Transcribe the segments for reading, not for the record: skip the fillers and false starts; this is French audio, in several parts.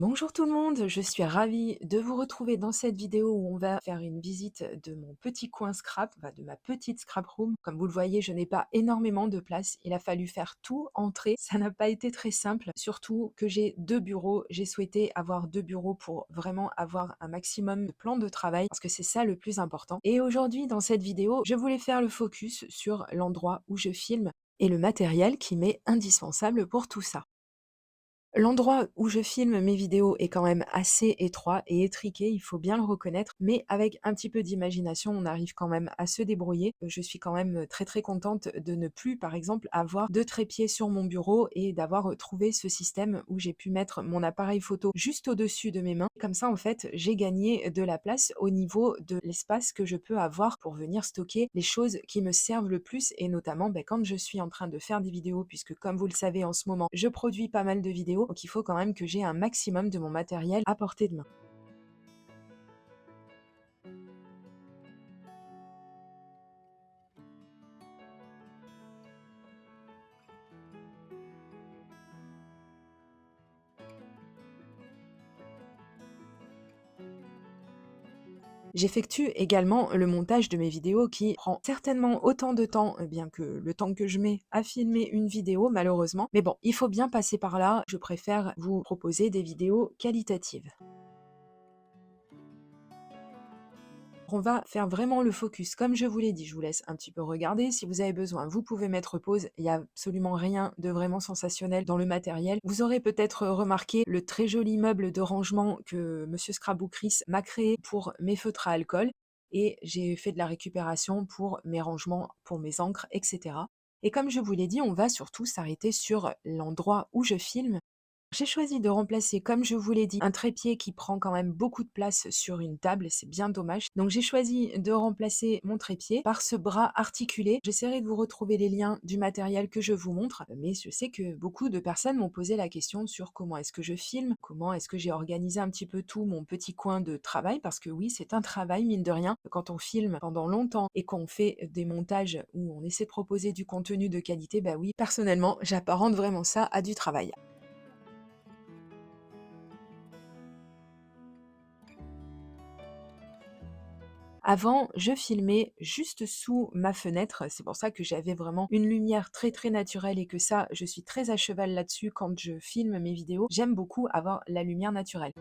Bonjour tout le monde, je suis ravie de vous retrouver dans cette vidéo où on va faire une visite de mon petit coin scrap, enfin de ma petite scrap room. Comme vous le voyez, je n'ai pas énormément de place. Il a fallu faire tout entrer. Ça n'a pas été très simple, surtout que j'ai deux bureaux. J'ai souhaité avoir deux bureaux pour vraiment avoir un maximum de plans de travail parce que c'est ça le plus important. Et aujourd'hui, dans cette vidéo, je voulais faire le focus sur l'endroit où je filme et le matériel qui m'est indispensable pour tout ça. L'endroit où je filme mes vidéos est quand même assez étroit et étriqué, il faut bien le reconnaître, mais avec un petit peu d'imagination, on arrive quand même à se débrouiller. Je suis quand même très très contente de ne plus, par exemple, avoir de trépied sur mon bureau et d'avoir trouvé ce système où j'ai pu mettre mon appareil photo juste au-dessus de mes mains. Comme ça, en fait, j'ai gagné de la place au niveau de l'espace que je peux avoir pour venir stocker les choses qui me servent le plus et notamment quand je suis en train de faire des vidéos, puisque comme vous le savez en ce moment, je produis pas mal de vidéos, donc il faut quand même que j'ai un maximum de mon matériel à portée de main. J'effectue également le montage de mes vidéos qui prend certainement autant de temps, bien que le temps que je mets à filmer une vidéo malheureusement. Mais bon, il faut bien passer par là, je préfère vous proposer des vidéos qualitatives. On va faire vraiment le focus comme je vous l'ai dit. Je vous laisse un petit peu regarder. Si vous avez besoin, vous pouvez mettre pause. Il n'y a absolument rien de vraiment sensationnel dans le matériel. Vous aurez peut-être remarqué le très joli meuble de rangement que Monsieur Scrapbook Chris m'a créé pour mes feutres à alcool. Et j'ai fait de la récupération pour mes rangements, pour mes encres, etc. Et comme je vous l'ai dit, on va surtout s'arrêter sur l'endroit où je filme. J'ai choisi de remplacer, comme je vous l'ai dit, un trépied qui prend quand même beaucoup de place sur une table, c'est bien dommage. Donc j'ai choisi de remplacer mon trépied par ce bras articulé. J'essaierai de vous retrouver les liens du matériel que je vous montre, mais je sais que beaucoup de personnes m'ont posé la question sur comment est-ce que je filme, comment est-ce que j'ai organisé un petit peu tout mon petit coin de travail, parce que oui, c'est un travail, mine de rien. Quand on filme pendant longtemps et qu'on fait des montages où on essaie de proposer du contenu de qualité, bah oui, personnellement, j'apparente vraiment ça à du travail. Avant, je filmais juste sous ma fenêtre, c'est pour ça que j'avais vraiment une lumière très très naturelle et que ça, je suis très à cheval là-dessus quand je filme mes vidéos. J'aime beaucoup avoir la lumière naturelle.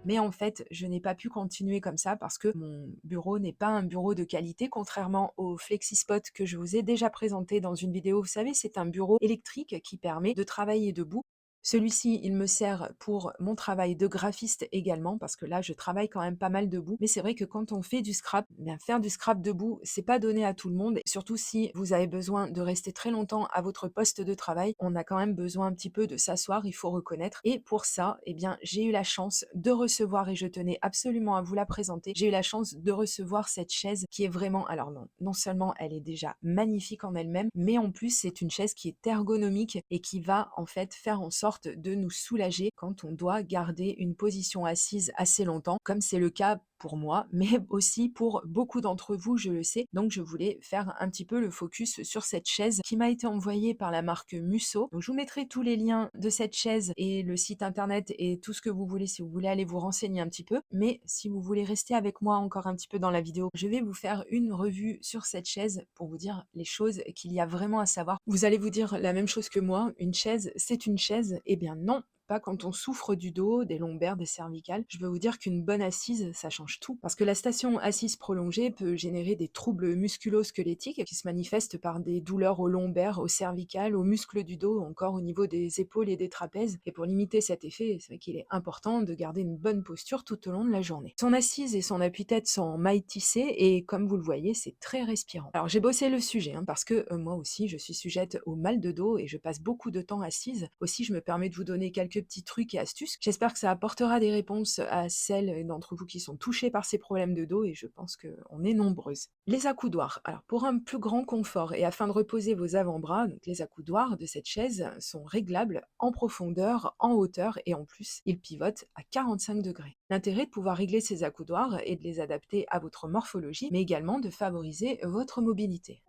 Mais en fait, je n'ai pas pu continuer comme ça parce que mon bureau n'est pas un bureau de qualité, contrairement au FlexiSpot que je vous ai déjà présenté dans une vidéo. Vous savez, c'est un bureau électrique qui permet de travailler debout. Celui-ci, il me sert pour mon travail de graphiste également, parce que là, je travaille quand même pas mal debout. Mais c'est vrai que quand on fait du scrap, bien faire du scrap debout, c'est pas donné à tout le monde. Surtout si vous avez besoin de rester très longtemps à votre poste de travail, on a quand même besoin un petit peu de s'asseoir, il faut reconnaître. Et pour ça, eh bien, j'ai eu la chance de recevoir, et je tenais absolument à vous la présenter, j'ai eu la chance de recevoir cette chaise qui est vraiment, alors non, non seulement elle est déjà magnifique en elle-même, mais en plus c'est une chaise qui est ergonomique et qui va en fait faire en sorte de nous soulager quand on doit garder une position assise assez longtemps, comme c'est le cas pour moi, mais aussi pour beaucoup d'entre vous, je le sais. Donc je voulais faire un petit peu le focus sur cette chaise qui m'a été envoyée par la marque Musso. Donc je vous mettrai tous les liens de cette chaise et le site internet et tout ce que vous voulez si vous voulez aller vous renseigner un petit peu. Mais si vous voulez rester avec moi encore un petit peu dans la vidéo, je vais vous faire une revue sur cette chaise pour vous dire les choses qu'il y a vraiment à savoir. Vous allez vous dire la même chose que moi, une chaise, c'est une chaise. Eh bien non, pas quand on souffre du dos, des lombaires, des cervicales. Je veux vous dire qu'une bonne assise, ça change tout. Parce que la station assise prolongée peut générer des troubles musculo-squelettiques qui se manifestent par des douleurs aux lombaires, aux cervicales, aux muscles du dos, encore au niveau des épaules et des trapèzes. Et pour limiter cet effet, c'est vrai qu'il est important de garder une bonne posture tout au long de la journée. Son assise et son appui-tête sont en maille tissée et comme vous le voyez, c'est très respirant. Alors j'ai bossé le sujet parce que moi aussi, je suis sujette au mal de dos et je passe beaucoup de temps assise. Aussi, je me permets de vous donner quelques quelques petits trucs et astuces. J'espère que ça apportera des réponses à celles d'entre vous qui sont touchées par ces problèmes de dos et je pense qu'on est nombreuses. Les accoudoirs. Alors pour un plus grand confort et afin de reposer vos avant-bras, donc les accoudoirs de cette chaise sont réglables en profondeur, en hauteur et en plus ils pivotent à 45 degrés. L'intérêt de pouvoir régler ces accoudoirs est de les adapter à votre morphologie mais également de favoriser votre mobilité.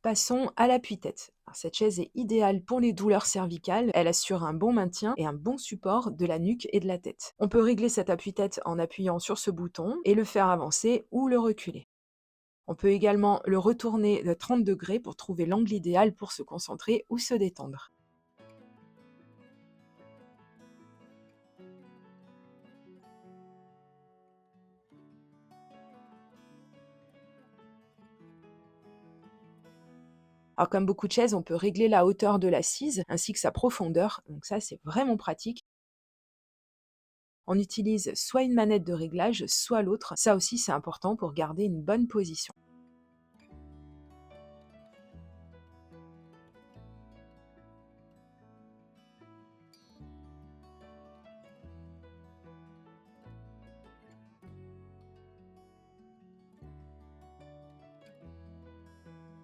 Passons à l'appuie-tête. Alors, cette chaise est idéale pour les douleurs cervicales, elle assure un bon maintien et un bon support de la nuque et de la tête. On peut régler cet appuie-tête en appuyant sur ce bouton et le faire avancer ou le reculer. On peut également le retourner de 30 degrés pour trouver l'angle idéal pour se concentrer ou se détendre. Alors comme beaucoup de chaises, on peut régler la hauteur de l'assise ainsi que sa profondeur, donc ça c'est vraiment pratique. On utilise soit une manette de réglage, soit l'autre. Ça aussi, c'est important pour garder une bonne position.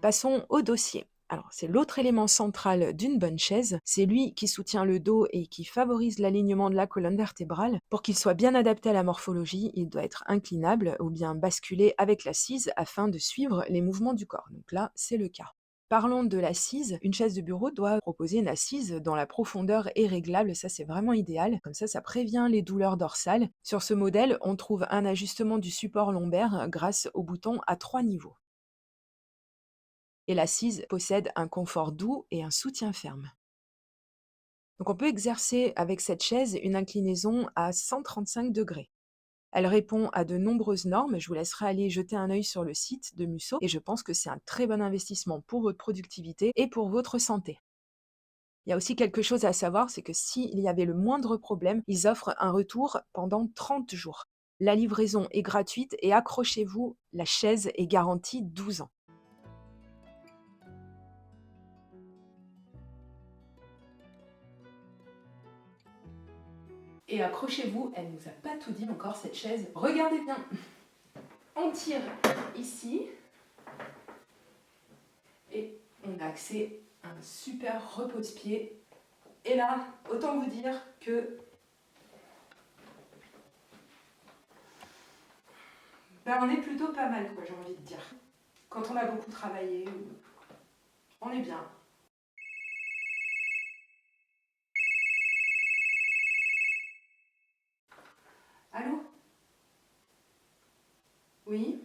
Passons au dossier. Alors, c'est l'autre élément central d'une bonne chaise. C'est lui qui soutient le dos et qui favorise l'alignement de la colonne vertébrale. Pour qu'il soit bien adapté à la morphologie, il doit être inclinable ou bien basculé avec l'assise afin de suivre les mouvements du corps. Donc là, c'est le cas. Parlons de l'assise. Une chaise de bureau doit proposer une assise dont la profondeur est réglable. Ça, c'est vraiment idéal. Comme ça prévient les douleurs dorsales. Sur ce modèle, on trouve un ajustement du support lombaire grâce au bouton à 3 niveaux. Et l'assise possède un confort doux et un soutien ferme. Donc on peut exercer avec cette chaise une inclinaison à 135 degrés. Elle répond à de nombreuses normes, je vous laisserai aller jeter un œil sur le site de Musso et je pense que c'est un très bon investissement pour votre productivité et pour votre santé. Il y a aussi quelque chose à savoir, c'est que s'il y avait le moindre problème, ils offrent un retour pendant 30 jours. La livraison est gratuite et accrochez-vous, la chaise est garantie 12 ans. Et accrochez-vous, elle ne nous a pas tout dit encore cette chaise. Regardez bien, on tire ici et on a accès à un super repose-pied. Et là, autant vous dire que on est plutôt pas mal, quoi, j'ai envie de dire. Quand on a beaucoup travaillé, on est bien. Allô? Oui?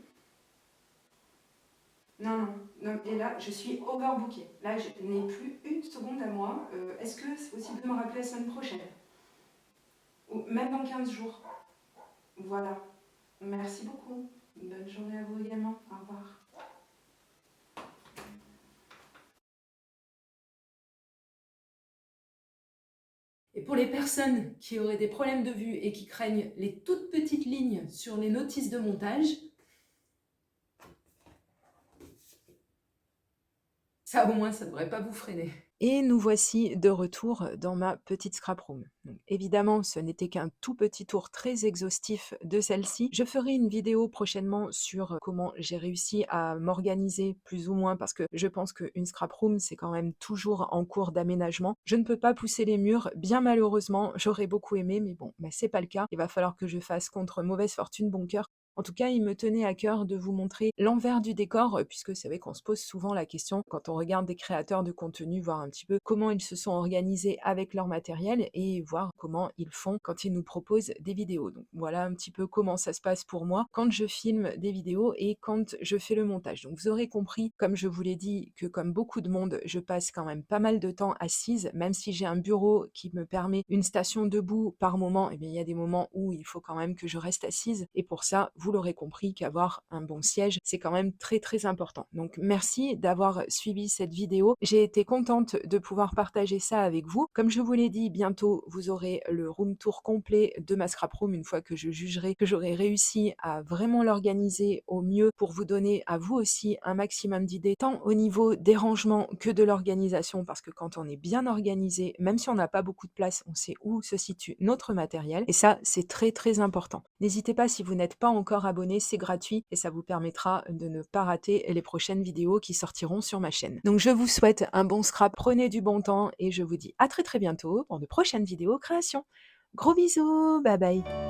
Non, non, non. Et là, je suis overbookée. Là, je n'ai plus une seconde à moi. Est-ce que c'est possible de me rappeler la semaine prochaine? Ou même dans 15 jours? Voilà. Merci beaucoup. Bonne journée à vous également. Au revoir. Et pour les personnes qui auraient des problèmes de vue et qui craignent les toutes petites lignes sur les notices de montage, ça au moins, ça ne devrait pas vous freiner. Et nous voici de retour dans ma petite scrap room. Donc, évidemment, ce n'était qu'un tout petit tour très exhaustif de celle-ci. Je ferai une vidéo prochainement sur comment j'ai réussi à m'organiser plus ou moins parce que je pense qu'une scrap room, c'est quand même toujours en cours d'aménagement. Je ne peux pas pousser les murs, bien malheureusement, j'aurais beaucoup aimé, mais bon, c'est pas le cas. Il va falloir que je fasse contre mauvaise fortune bon cœur. En tout cas, il me tenait à cœur de vous montrer l'envers du décor, puisque c'est vrai qu'on se pose souvent la question quand on regarde des créateurs de contenu, voir un petit peu comment ils se sont organisés avec leur matériel et voir comment ils font quand ils nous proposent des vidéos. Donc voilà un petit peu comment ça se passe pour moi quand je filme des vidéos et quand je fais le montage. Donc vous aurez compris, comme je vous l'ai dit, que comme beaucoup de monde, je passe quand même pas mal de temps assise, même si j'ai un bureau qui me permet une station debout par moment, et bien il y a des moments où il faut quand même que je reste assise et pour ça, vous l'aurez compris qu'avoir un bon siège, c'est quand même très, très important. Donc merci d'avoir suivi cette vidéo. J'ai été contente de pouvoir partager ça avec vous. Comme je vous l'ai dit, bientôt, vous aurez le room tour complet de ma scrap room une fois que je jugerai que j'aurai réussi à vraiment l'organiser au mieux pour vous donner à vous aussi un maximum d'idées, tant au niveau des rangements que de l'organisation, parce que quand on est bien organisé, même si on n'a pas beaucoup de place, on sait où se situe notre matériel, et ça, c'est très très important. N'hésitez pas, si vous n'êtes pas encore abonné, c'est gratuit et ça vous permettra de ne pas rater les prochaines vidéos qui sortiront sur ma chaîne. Donc je vous souhaite un bon scrap, prenez du bon temps et je vous dis à très très bientôt pour de prochaines vidéos création. Gros bisous, bye bye.